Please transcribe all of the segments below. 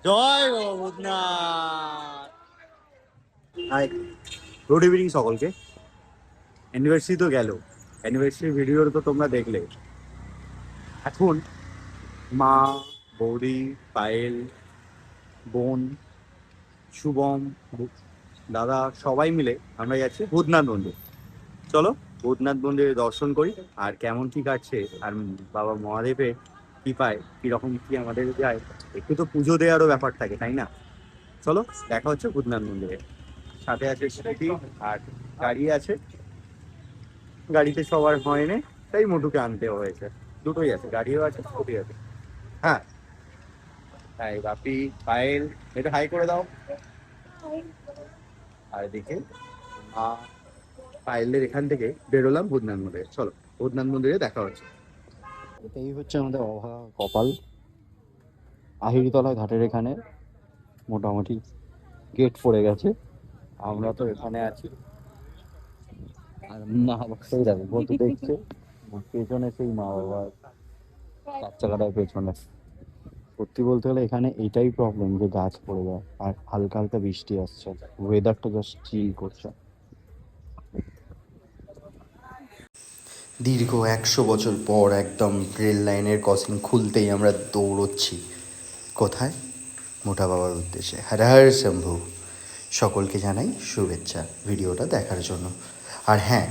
জয় Bhutnath. High, good evening সকলকে। Anniversary তো গেল, অ্যানিভার্সারি ভিডিও তো তোমরা দেখলে। এখন মা, বৌদি, পায়েল, বোন, শুভম, দাদা সবাই মিলে আমরা যাচ্ছি ভূতনাথ মন্দির। চলো ভূতনাথ মন্দিরে দর্শন করি আর কেমন কি কাটছে, আর বাবা মহাদেবের কি পায়, কিরকম কি আমাদের যায়, একটু তো পুজো দেওয়ারও ব্যাপার থাকে, তাই না? চলো দেখা হচ্ছে ভূতনাথ মন্দিরে। সাথে আছে স্মৃতি, আর গাড়ি আছে, গাড়িতে সবার হয়নি, তাই মোটুকে আনতে হয়েছে। দুটোই আছে, গাড়িও আছে, স্কুটি আছে। হ্যাঁ, তাই বাপি, পায়েল, এটা হাই করে দাও। আর এদিকে মা, পায়েলের এখান থেকে বেরোলাম ভূতনাথ মন্দিরে। চলো ভূতনাথ মন্দিরে দেখা হচ্ছে। এটাই হচ্ছে আমাদের অভাগা কপাল। আহিরিতলা ঘাটের এখানে মোটামুটি গেট পড়ে গেছে, আমরা তো এখানে আছি। আর মা বাবাই দেখো বলতে দেখছে, পেছনে সেই মা বাবার চার চাকাটার পেছনে। সত্যি বলতে গেলে এখানে এটাই প্রবলেম যে গাছ পড়ে যায়, আর হালকা হালকা বৃষ্টি আসছে, ওয়েদারটা জাস্ট চিল করছে। দীর্ঘ ১০০ বছর পর একদম রেল লাইনের ক্রসিং খুলতেই আমরা দৌড়চ্ছি। কোথায়? মোটা বাবার উদ্দেশ্যে। হর হর শম্ভু। সকলকে জানাই শুভেচ্ছা ভিডিওটা দেখার জন্য। আর হ্যাঁ,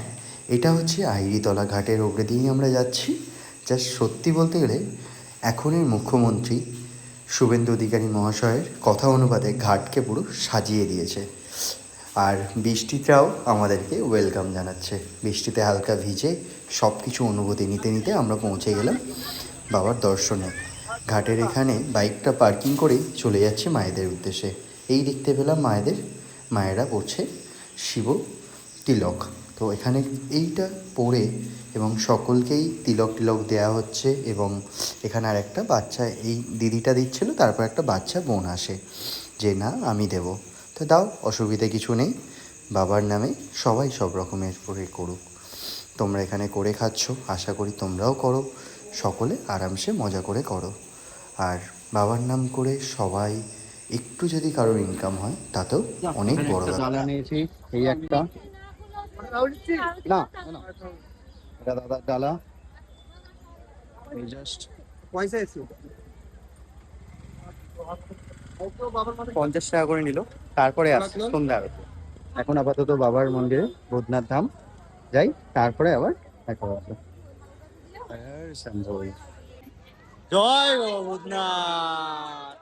এটা হচ্ছে আইরিতলা ঘাটের ওপরে দিয়েই আমরা যাচ্ছি। জাস্ট সত্যি বলতে গেলে এখনের মুখ্যমন্ত্রী শুভেন্দু অধিকারী মহাশয়ের কথা অনুপাতে ঘাটকে পুরো সাজিয়ে দিয়েছে। আর বৃষ্টিটাও আমাদেরকে ওয়েলকাম জানাচ্ছে। বৃষ্টিতে হালকা ভিজে সব কিছু অনুভূতি নিতে নিতে আমরা পৌঁছে গেলাম বাবার দর্শনে। ঘাটের এখানে বাইকটা পার্কিং করেই চলে যাচ্ছি মায়েদের উদ্দেশ্যে। এই দেখতে পেলাম মায়েরা পড়ছে শিব তিলক। তো এখানে এইটা পড়ে এবং সকলকেই তিলক টিলক দেওয়া হচ্ছে। এবং এখানে আর একটা বাচ্চা, এই দিদিটা দিচ্ছিল, তারপর একটা বাচ্চা বোন আসে যে না আমি দেবো। তো দাও, অসুবিধে কিছু নেই, বাবার নামে সবাই সব রকমের করে করুক। তোমরা এখানে করে খাচ্ছ, আশা করি তোমরাও করো, সকলে আরামসে মজা করে করো। আর বাবার নাম করে সবাই একটু যদি কারোর ইনকাম হয় তাতেও অনেক এখানে বড় একটা ব্যাপার। ডালা নিয়েছি, এই একটা, না না, এটা দাদার ডালা। এই জাস্ট পয়সা এসে 50 টাকা করে নিল, তারপরে আসছে সন্ধ্যা আরতি। এখন আপাতত বাবার মন্দিরে ভূতনাথ ধাম যাই, তারপরে আবার দেখা হবে। জয় ভূতনাথ।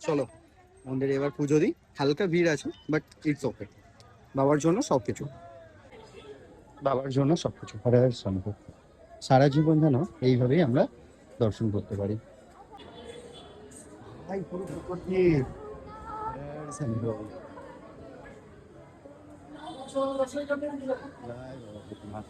চলো মন্দিরে এবার পুজো দিই। হালকা ভিড় আছে, বাট ইটস ওকে। বাবার জন্য সবকিছু, বাবার জন্য সবকিছু। হরে হরে শম্ভু। সারা জীবন যেন এইভাবেই আমরা দর্শন করতে পারি। ভাই পুরো পুকুর দিয়ে। হরে হরে শম্ভু। জয় বাবা ভূতনাথ।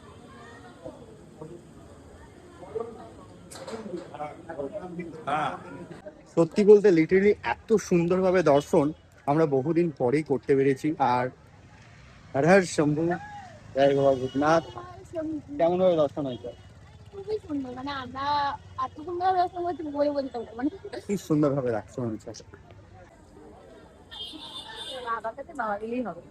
সত্যি বলতে লিটারেলি এত সুন্দরভাবে দর্শন আমরা বহুদিন পরেই করতে পেরেছি। আর হর হর শম্ভু, জয় বাবা ভূতনাথ। কেমন ভাবে দর্শন হয়েছে? খুবই সুন্দর, মানে আমরা এত সুন্দর দর্শন করছি বলে বলতে পারবো না। খুব সুন্দর ভাবে দর্শন হয়েছে। বাবার কাছে বাবা দিলেই হবে।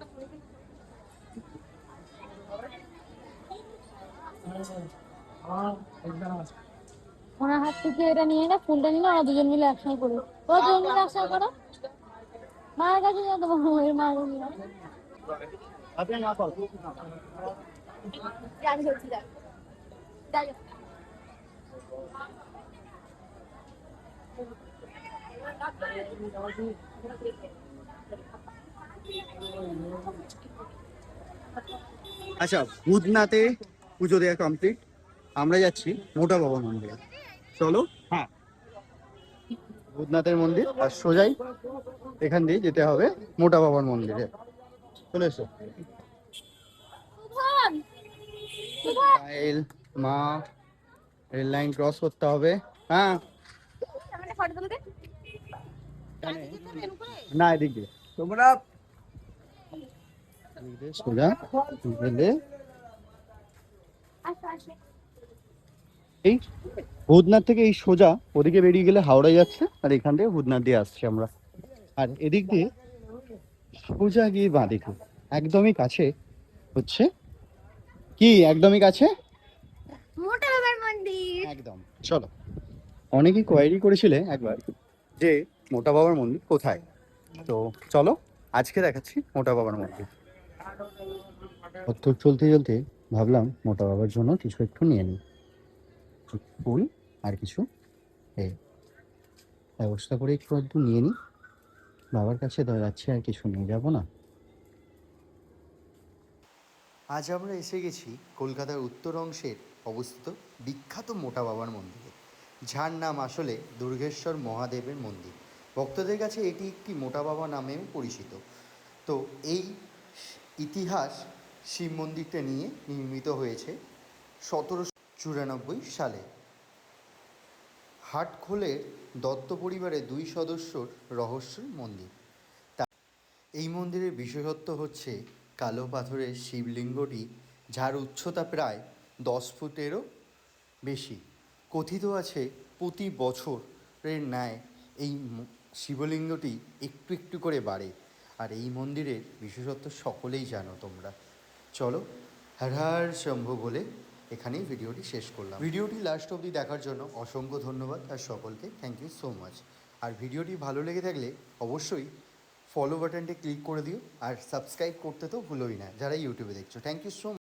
ওনার হাত থেকে এটা নিয়ে না, ফুলটা নিলে ওরা দুজন মিলে একসঙ্গে করবো। ওরা দুজন মিলে একসঙ্গে করো, মায়ের কাছে যাও, তোমার মায়ের আপনি না কর। জানি হচ্ছে যাই। আচ্ছা, ভূতনাথে পুজো দেওয়া কমপ্লিট, আমরা যাচ্ছি মোটা বাবা মন্দিরে। চলো। হ্যাঁ, ভূতনাথের মন্দির আর সোজাই এখান দিয়ে যেতে হবে মোটা বাবার মন্দিরে। চলে এসো। পায়েল, মা, রেল লাইন ক্রস করতে হবে। হ্যাঁ, না এদিক দিয়ে তোমরা সোজা গেলে এই ভূতনাথ থেকে এই সোজা ওদিকে বেরিয়ে গেলে হাওড়া যাচ্ছে, আর এখান থেকে ভূতনাথ দিয়ে আসছি আমরা। আর এদিক দিয়ে সোজা গিয়ে বাঁদিকে একদমই কাছে হচ্ছে কি, একদমই কাছে মোটা বাবার মন্দির। একদম। চলো, অনেকেই কোয়ারি করেছিলে একবার যে মোটা বাবার মন্দির কোথায়, তো চলো আজকে দেখাচ্ছি মোটা বাবার মন্দির। উত্তর চলতে চলতে ভাবলাম মোটা বাবার জন্য কিছু একটু নিয়ে নিই, ফুল আর কিছু এই ব্যবস্থা করে একটু নিয়ে নিই। বাবার কাছে তো যাচ্ছি, আর কিছু নিয়ে যাবো না। আজ আমরা এসে গেছি কলকাতার উত্তর অংশের অবস্থিত বিখ্যাত মোটা বাবার মন্দিরে, যার নাম আসলে দুর্গেশ্বর মহাদেবের মন্দির। ভক্তদের কাছে এটি একটি মোটা বাবা নামেও পরিচিত। তো এই ইতিহাস শিব মন্দিরটা নিয়ে নির্মিত হয়েছে 1794 সালে। হাটখোলের দত্ত পরিবারের 2 সদস্যর রহস্যের মন্দির। এই মন্দিরের বিশেষত্ব হচ্ছে কালো পাথরের শিবলিঙ্গটি, যার উচ্চতা প্রায় 10 ফুটেরও বেশি। কথিত আছে প্রতি বছরের ন্যায় এই শিবলিঙ্গটি একটু একটু করে বাড়ে। আর এই মন্দিরের বিশেষত্ব সকলেই জানো তোমরা। চলো, হর হর শম্ভু বলে এখানেই ভিডিওটি শেষ করলাম। ভিডিওটি লাস্ট অবধি দেখার জন্য অসংখ্য ধন্যবাদ, আর সকলকে থ্যাংক ইউ সো মাচ। আর ভিডিওটি ভালো লেগে থাকলে অবশ্যই ফলো বাটনটি ক্লিক করে দিও, আর সাবস্ক্রাইব করতে তো ভুলোই না যারা ইউটিউবে দেখছো। Thank you so much.